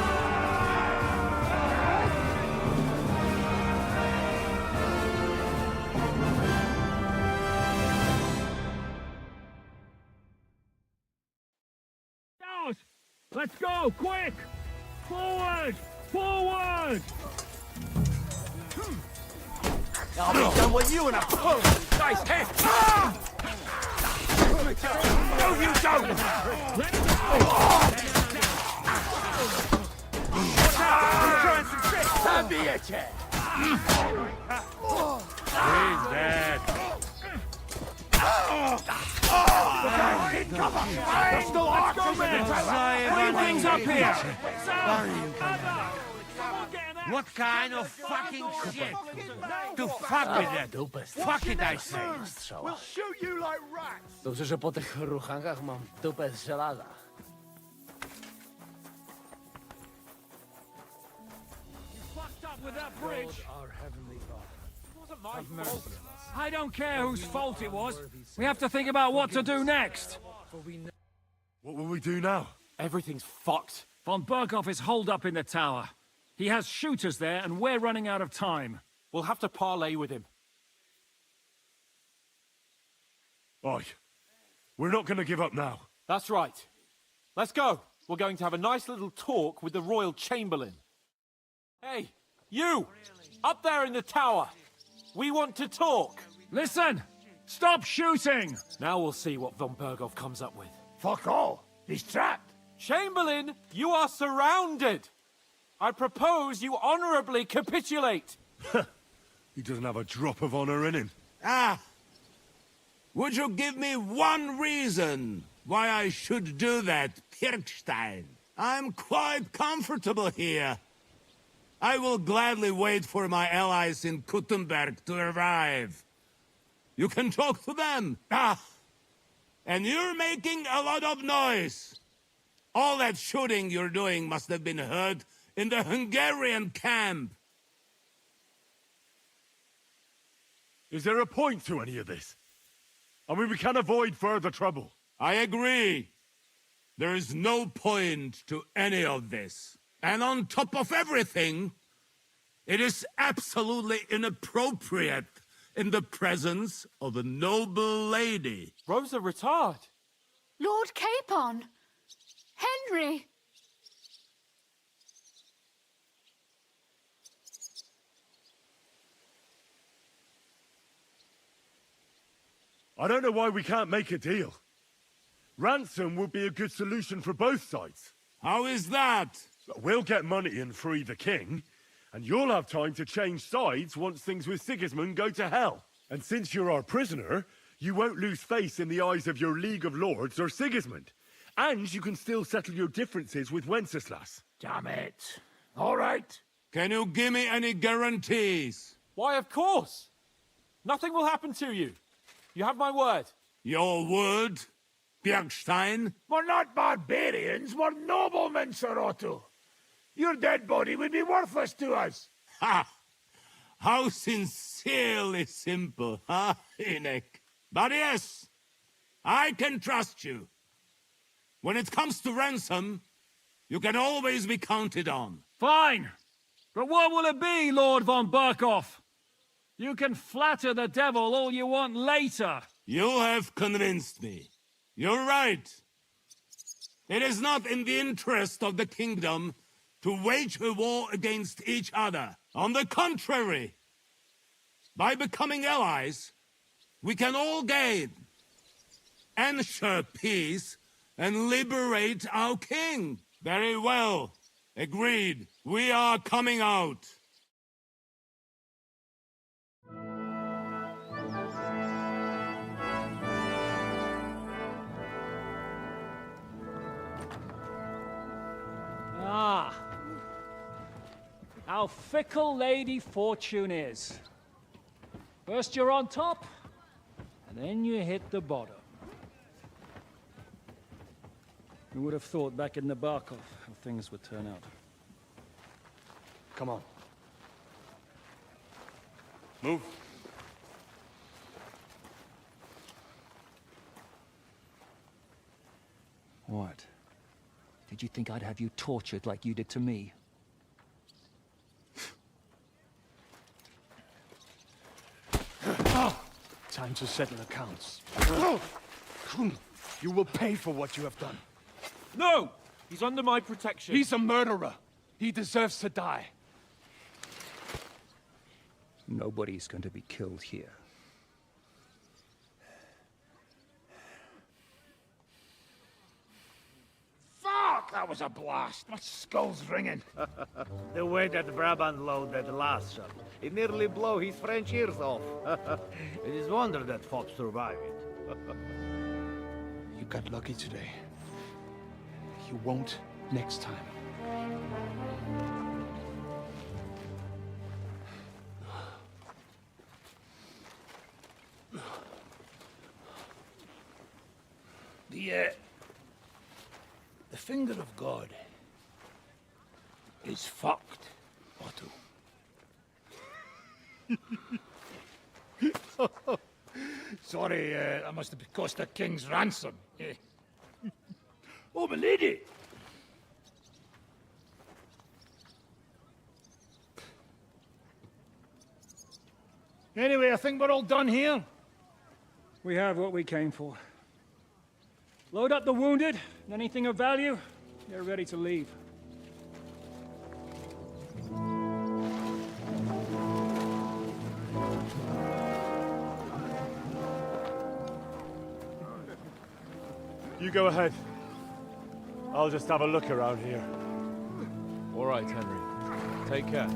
Out! Let's go, quick! Forward! Forward! I'll be done with you in a pull! Nice hit! No, you don't! Zabijecie! He's dead. Let's go, man! Bring things up here! What kind of fucking shit? To fuck with that? Fuck it, I say. We'll shoot you like rats! Dobrze, że po tych ruchankach mam dupę z żelaza. Fucked up with that bridge! I don't care whose fault it was. We have to think about what to do next. What will we do now? Everything's fucked. Von Berghoff is holed up in the tower. He has shooters there, and we're running out of time. We'll have to parley with him. Oi, we're not going to give up now. That's right. Let's go. We're going to have a nice little talk with the Royal Chamberlain. Hey, you! Up there in the tower! We want to talk! Listen! Stop shooting! Now we'll see what Von Berghoff comes up with. Fuck all! He's trapped! Chamberlain, you are surrounded! I propose you honorably capitulate! He doesn't have a drop of honor in him. Ah! Would you give me one reason why I should do that, Pirkstein? I'm quite comfortable here. I will gladly wait for my allies in Kuttenberg to arrive. You can talk to them. Ah! And you're making a lot of noise. All that shooting you're doing must have been heard in the Hungarian camp. Is there a point to any of this? I mean, we can avoid further trouble. I agree. There is no point to any of this. And on top of everything, it is absolutely inappropriate in the presence of a noble lady. Rosa Retard! Lord Capon! Henry! I don't know why we can't make a deal. Ransom would be a good solution for both sides. How is that? We'll get money and free the king, and you'll have time to change sides once things with Sigismund go to hell. And since you're our prisoner, you won't lose face in the eyes of your League of Lords or Sigismund. And you can still settle your differences with Wenceslas. Damn it. All right. Can you give me any guarantees? Why, of course! Nothing will happen to you. You have my word. Your word, Bjergstein? We're not barbarians, we're noblemen, Sir Otto. Your dead body would be worthless to us. Ha! How sincerely simple, huh, Enoch? But yes, I can trust you. When it comes to ransom, you can always be counted on. Fine. But what will it be, Lord von Berkhoff? You can flatter the devil all you want later. You have convinced me. You're right. It is not in the interest of the kingdom to wage a war against each other. On the contrary, by becoming allies, we can all gain, ensure peace, and liberate our king. Very well. Agreed. We are coming out. Ah. How fickle Lady Fortune is. First you're on top, and then you hit the bottom. Who would have thought back in the Barkov how things would turn out? Come on. Move. What? Did you think I'd have you tortured like you did to me? Time to settle accounts. You will pay for what you have done. No! He's under my protection. He's a murderer. He deserves to die. Nobody's going to be killed here. Fuck! That was a blast. My skull's ringing. The way that Brabant loaded last shot, it nearly blow his French ears off. It is wonder that Fop survived it. You got lucky today. You won't next time. The finger of God is fucked, Otto. Sorry, that must have cost the king's ransom. Oh, my lady! Anyway, I think we're all done here. We have what we came for. Load up the wounded, and anything of value, get ready to leave. You go ahead. I'll just have a look around here. All right, Henry. Take care.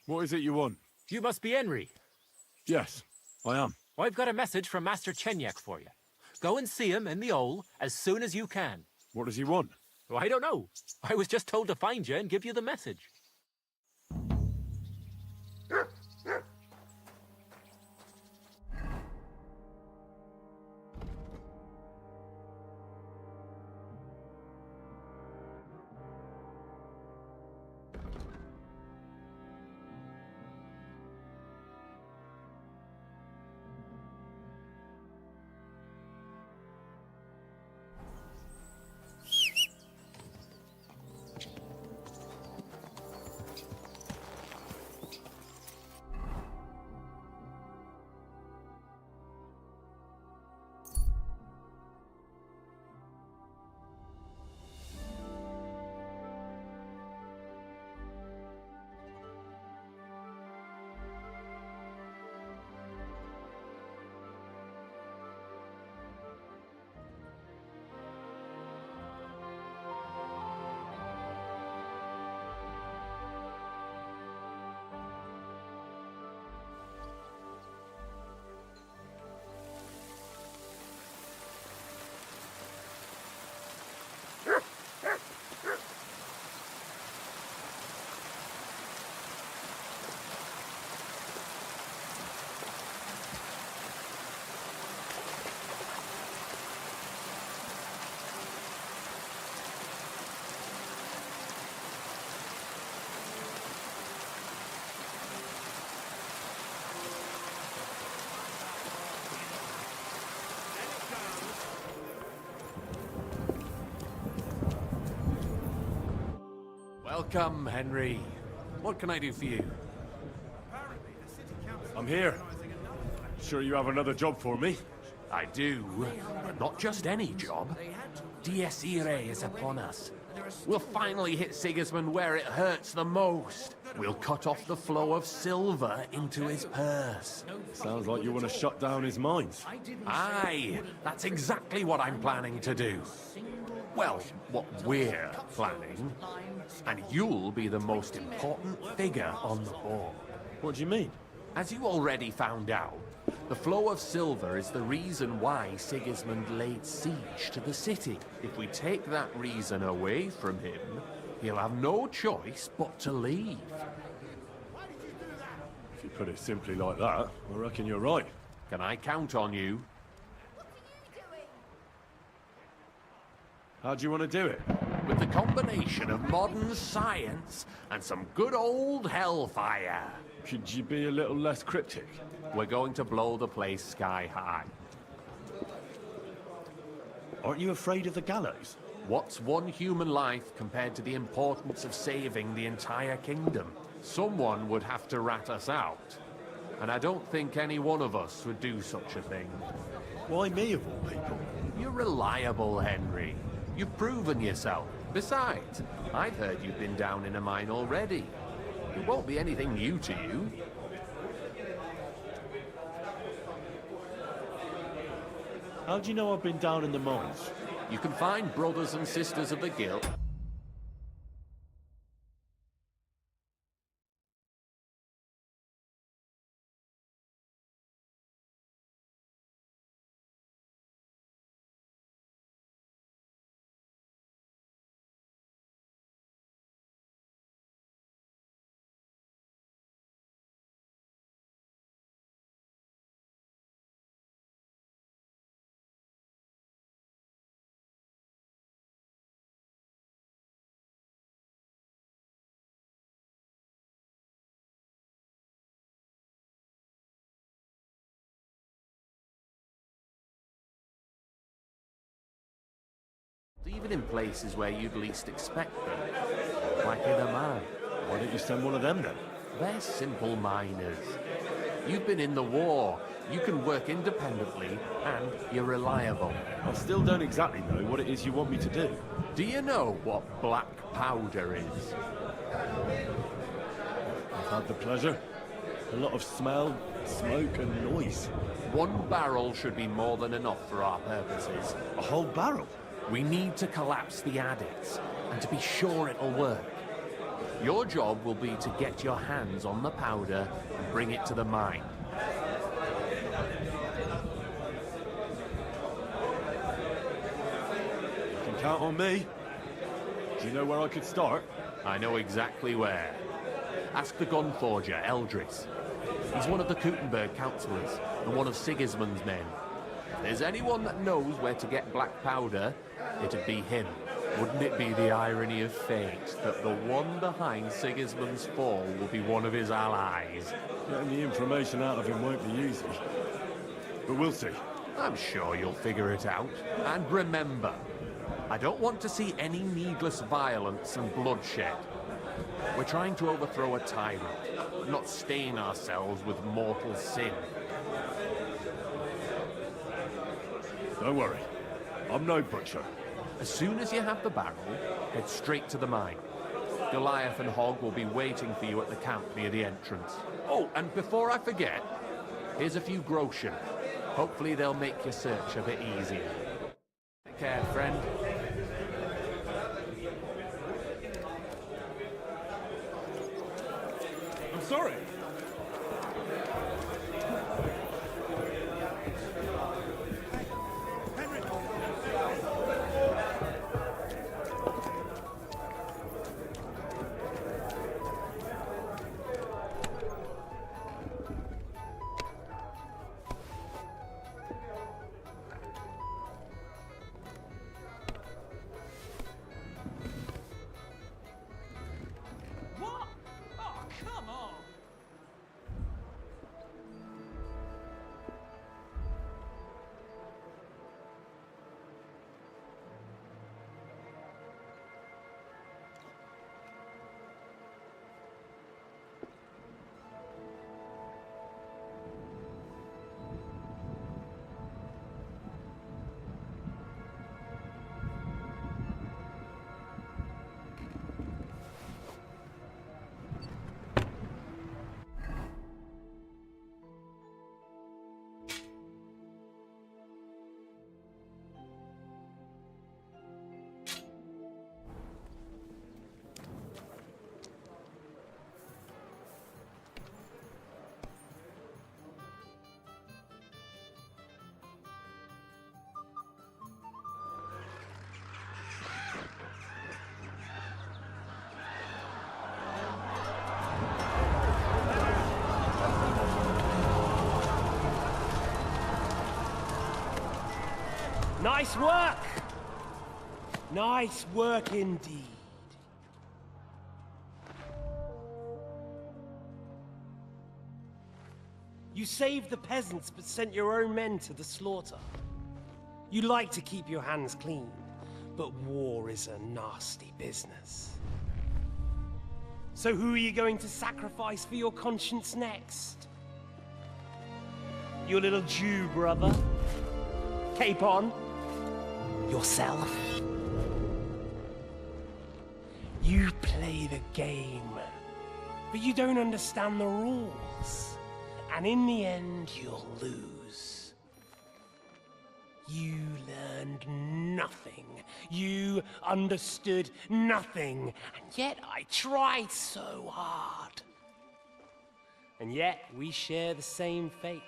What is it you want? You must be Henry. Yes, I am. I've got a message from Master Chenyek for you. Go and see him in the Ole as soon as you can. What does he want? Well, I don't know. I was just told to find you and give you the message. Welcome, Henry. What can I do for you? I'm here. Sure you have another job for me? I do, but not just any job. Dies Irae is upon us. We'll finally hit Sigismund where it hurts the most. We'll cut off the flow of silver into his purse. Sounds like you want to shut down his mines. Aye, that's exactly what I'm planning to do. Well, what we're planning. And you'll be the most important figure on the board. What do you mean? As you already found out, the flow of silver is the reason why Sigismund laid siege to the city. If we take that reason away from him, he'll have no choice but to leave. If you put it simply like that, I reckon you're right. Can I count on you? How do you want to do it? With the combination of modern science and some good old hellfire. Could you be a little less cryptic? We're going to blow the place sky high. Aren't you afraid of the gallows? What's one human life compared to the importance of saving the entire kingdom? Someone would have to rat us out. And I don't think any one of us would do such a thing. Why me of all people? You're reliable, Henry. You've proven yourself. Besides, I've heard you've been down in a mine already. It won't be anything new to you. How do you know I've been down in the mines? You can find brothers and sisters of the guild. Even in places where you'd least expect them, like in a mine. Why don't you send one of them then? They're simple miners. You've been in the war. You can work independently, and you're reliable. I still don't exactly know what it is you want me to do. Do you know what black powder is? I've had the pleasure. A lot of smell, smoke and noise. One barrel should be more than enough for our purposes. A whole barrel? We need to collapse the adits, and to be sure it'll work. Your job will be to get your hands on the powder and bring it to the mine. You can count on me. Do you know where I could start? I know exactly where. Ask the gun forger, Eldris. He's one of the Kuttenberg councillors and one of Sigismund's men. If there's anyone that knows where to get black powder, it'd be him. Wouldn't it be the irony of fate that the one behind Sigismund's fall will be one of his allies? Getting the information out of him won't be easy. But we'll see. I'm sure you'll figure it out. And remember, I don't want to see any needless violence and bloodshed. We're trying to overthrow a tyrant, not stain ourselves with mortal sin. Don't worry. I'm no butcher. As soon as you have the barrel, head straight to the mine. Goliath and Hogg will be waiting for you at the camp near the entrance. Oh, and before I forget, here's a few groschen. Hopefully they'll make your search a bit easier. Take care, friend. I'm sorry. What? Oh, come on! Nice work! Nice work indeed. You saved the peasants but sent your own men to the slaughter. You like to keep your hands clean, but war is a nasty business. So who are you going to sacrifice for your conscience next? Your little Jew brother? Capon? Yourself? You play the game, but you don't understand the rules. And in the end, you'll lose. You learned nothing. You understood nothing. And yet I tried so hard. And yet we share the same fate.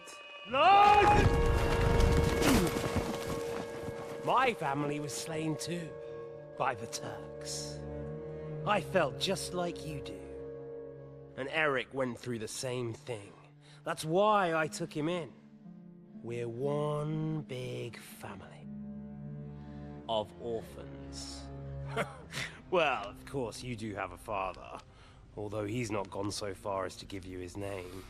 Lord! My family was slain too, by the Turks. I felt just like you do. And Eric went through the same thing. That's why I took him in. We're one big family. Of orphans. Well, of course, you do have a father. Although he's not gone so far as to give you his name.